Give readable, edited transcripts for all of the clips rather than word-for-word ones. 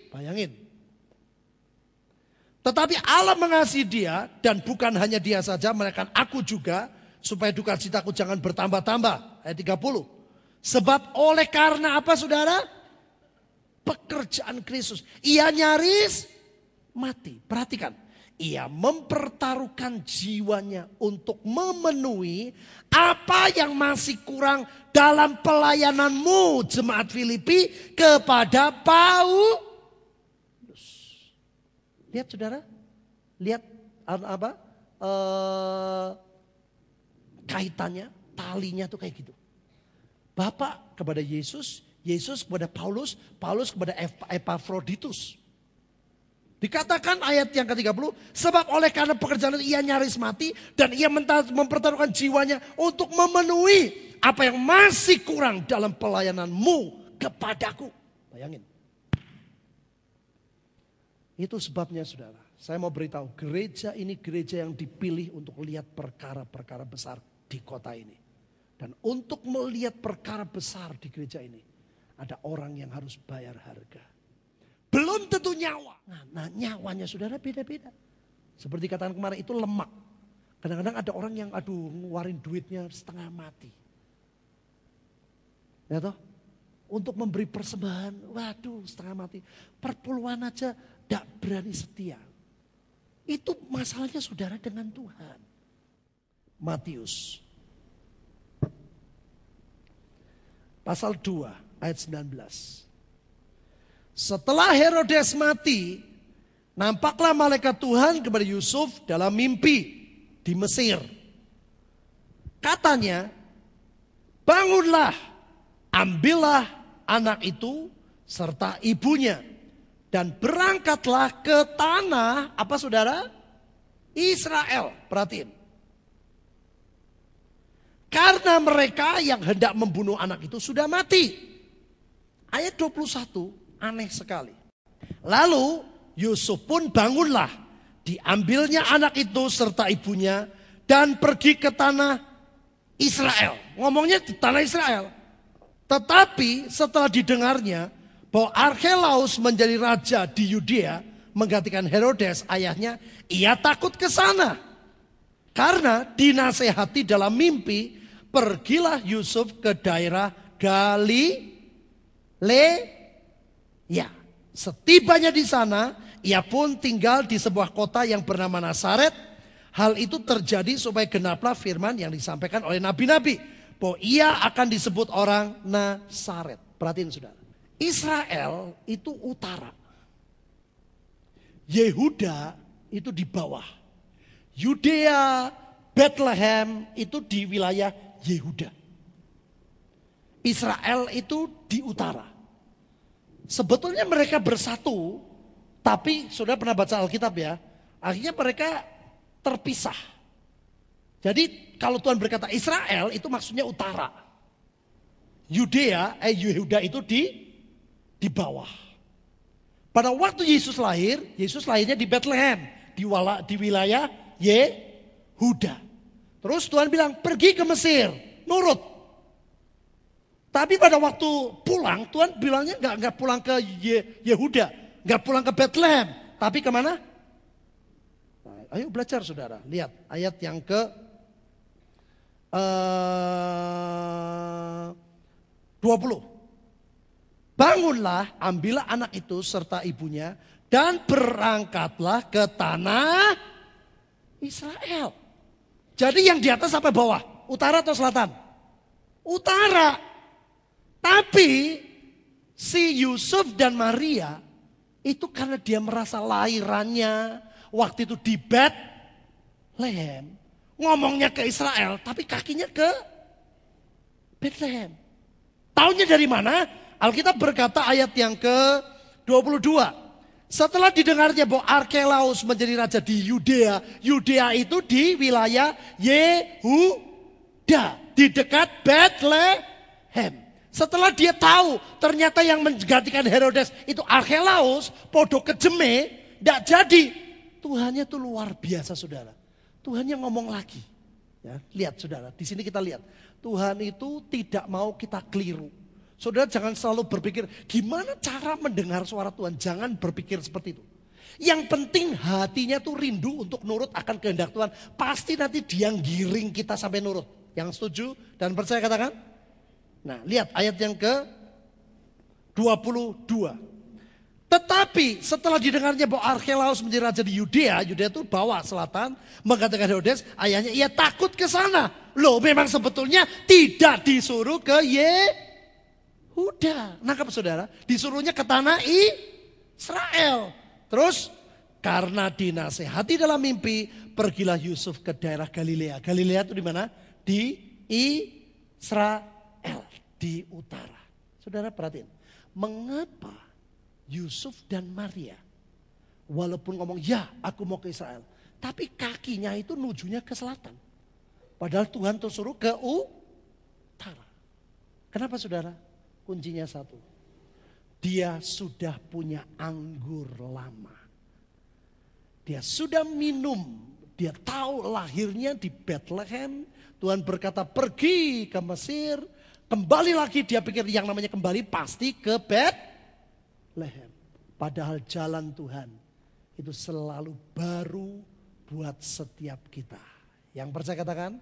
Bayangin. Tetapi Allah mengasihi dia dan bukan hanya dia saja, melainkan aku juga, supaya duka citaku jangan bertambah-tambah. Ayat 30. Sebab oleh karena apa saudara? Pekerjaan Kristus. Ia nyaris mati. Perhatikan. Ia mempertaruhkan jiwanya untuk memenuhi apa yang masih kurang dalam pelayananmu jemaat Filipi kepada Paulus. Lihat saudara, lihat apa kaitannya, talinya tuh kayak gitu. Bapak kepada Yesus, Yesus kepada Paulus, Paulus kepada Epafroditus. Dikatakan ayat yang ke-30, sebab oleh karena pekerjaan itu ia nyaris mati dan ia mempertaruhkan jiwanya untuk memenuhi apa yang masih kurang dalam pelayananmu kepadaku. Bayangin. Itu sebabnya saudara, saya mau beritahu gereja ini gereja yang dipilih untuk lihat perkara-perkara besar di kota ini. Dan untuk melihat perkara besar di gereja ini, ada orang yang harus bayar harga. Belum tentu nyawa. Nah nyawanya saudara beda-beda. Seperti katakan kemarin itu lemak. Kadang-kadang ada orang yang ngeluarin duitnya setengah mati. Ya toh? Untuk memberi persembahan, waduh setengah mati. Perpuluhan aja tidak berani setia. Itu masalahnya saudara dengan Tuhan. Matius. Pasal 2 ayat 19. Setelah Herodes mati, nampaklah malaikat Tuhan kepada Yusuf dalam mimpi di Mesir. Katanya, bangunlah, ambillah anak itu serta ibunya. Dan berangkatlah ke tanah, apa saudara? Israel, perhatiin. Karena mereka yang hendak membunuh anak itu sudah mati. Ayat 21. Aneh sekali. Lalu Yusuf pun bangunlah. Diambilnya anak itu serta ibunya. Dan pergi ke tanah Israel. Ngomongnya di tanah Israel. Tetapi setelah didengarnya bahwa Archelaus menjadi raja di Yudea. Menggantikan Herodes ayahnya. Ia takut ke sana. Karena dinasehati dalam mimpi. Pergilah Yusuf ke daerah Galilea. Ya, setibanya di sana, ia pun tinggal di sebuah kota yang bernama Nazaret. Hal itu terjadi supaya genaplah firman yang disampaikan oleh nabi-nabi. Bahwa ia akan disebut orang Nazaret. Perhatiin saudara. Israel itu utara. Yehuda itu di bawah. Yudea, Bethlehem itu di wilayah Yehuda. Israel itu di utara. Sebetulnya mereka bersatu, tapi saudara pernah baca Alkitab ya, akhirnya mereka terpisah. Jadi kalau Tuhan berkata Israel itu maksudnya utara. Yehuda itu di bawah. Pada waktu Yesus lahirnya di Bethlehem, di wilayah Yehuda. Terus Tuhan bilang pergi ke Mesir, nurut. Tapi pada waktu pulang, Tuhan bilangnya nggak pulang ke Yehuda, nggak pulang ke Bethlehem, tapi kemana? Nah, ayo belajar saudara, lihat ayat yang ke 20. Bangunlah, ambillah anak itu serta ibunya dan berangkatlah ke tanah Israel. Jadi yang di atas apa bawah? Utara atau selatan? Utara. Tapi si Yusuf dan Maria itu karena dia merasa lahirannya waktu itu di Bethlehem. Ngomongnya ke Israel tapi kakinya ke Bethlehem. Taunya dari mana? Alkitab berkata ayat yang ke-22. Setelah didengarnya bahwa Archelaus menjadi raja di Yudea. Yudea itu di wilayah Yehuda. Di dekat Bethlehem. Setelah dia tahu ternyata yang menggantikan Herodes itu Archelaus, podo kejeme, tidak jadi. Tuhannya tuh luar biasa saudara. Tuhannya ngomong lagi. Ya, lihat saudara, di sini kita lihat. Tuhan itu tidak mau kita keliru. Saudara jangan selalu berpikir gimana cara mendengar suara Tuhan. Jangan berpikir seperti itu. Yang penting hatinya tuh rindu untuk nurut akan kehendak Tuhan. Pasti nanti dia giring kita sampai nurut. Yang setuju dan percaya katakan. Nah lihat ayat yang ke-22. Tetapi setelah didengarnya bahwa Archelaus menjadi raja di Yudea. Yudea itu bawah selatan. Mengatakan Herodes ayahnya ia takut ke sana. Loh memang sebetulnya tidak disuruh ke Yehuda. Nangkap saudara. Disuruhnya ke tanah Israel. Terus karena dinasehati dalam mimpi, pergilah Yusuf ke daerah Galilea. Galilea itu di mana? Di Israel, di utara. Saudara perhatiin, mengapa Yusuf dan Maria walaupun ngomong ya aku mau ke Israel, tapi kakinya itu nujunya ke selatan. Padahal Tuhan tuh suruh ke utara. Kenapa saudara? Kuncinya satu. Dia sudah punya anggur lama. Dia sudah minum. Dia tahu lahirnya di Bethlehem. Tuhan berkata pergi ke Mesir. Kembali lagi dia pikir yang namanya kembali pasti ke Bethlehem. Padahal jalan Tuhan itu selalu baru buat setiap kita. Yang percaya katakan,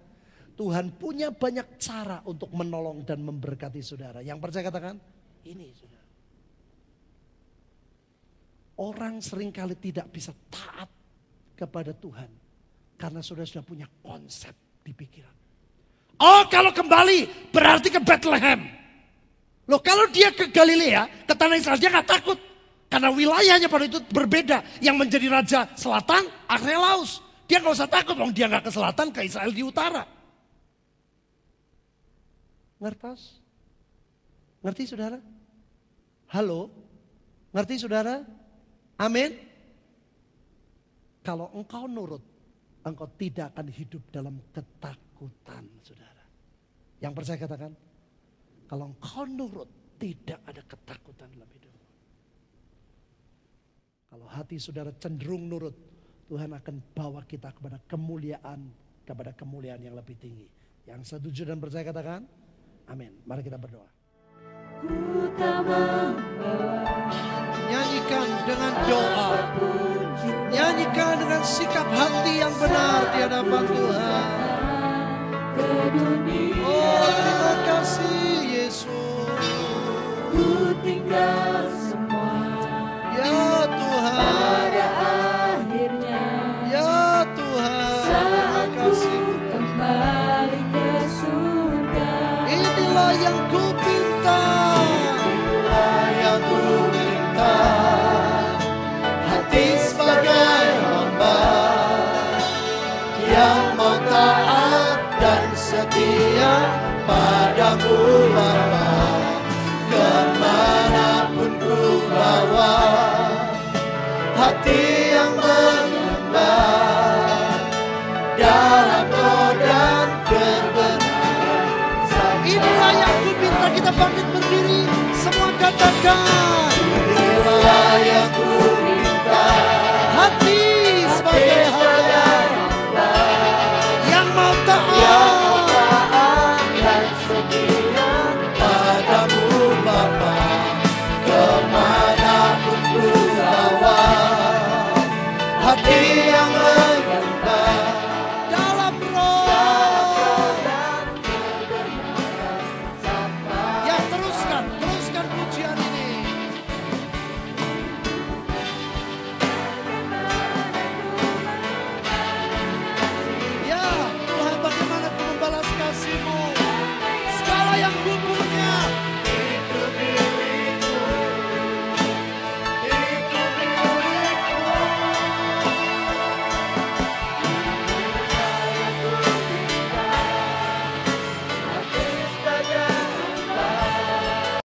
Tuhan punya banyak cara untuk menolong dan memberkati saudara. Yang percaya katakan, ini saudara. Orang seringkali tidak bisa taat kepada Tuhan. Karena sudah punya konsep di pikiran. Oh kalau kembali berarti ke Bethlehem. Loh kalau dia ke Galilea, ke tanah Israel dia gak takut. Karena wilayahnya pada itu berbeda. Yang menjadi raja selatan, Archelaus. Dia gak usah takut, dia gak ke selatan, ke Israel di utara. Ngertos? Ngerti saudara? Halo? Ngerti saudara? Amin. Kalau engkau nurut, engkau tidak akan hidup dalam ketakutan, saudara. Yang percaya katakan, kalau engkau nurut, tidak ada ketakutan dalam hidup. Kalau hati saudara cenderung nurut, Tuhan akan bawa kita kepada kemuliaan yang lebih tinggi. Yang setuju dan percaya katakan, amin. Mari kita berdoa. Nyanyikan dengan doa. Nyanyikan dengan sikap hati yang benar di hadapan Tuhan. Oh terima kasih Yesus. Ku tinggal semua ya Tuhan. Pada akhirnya ya Tuhan. Terima kasih. Kembali ke surga. Inilah yang ku pinta. Hati sebagai hamba yang mau taat dan setia padamu Bapa, kemanapun ku bawa. Hati yang menyembah dalam roh dan kebenaran. Inilah yang ku minta. Kita bangkit berdiri. Semua katakan. Inilah yang ku minta. Hati sebagai hamba yang mau taat dan setia padamu Bapa, kemanapun ku bawa. Hati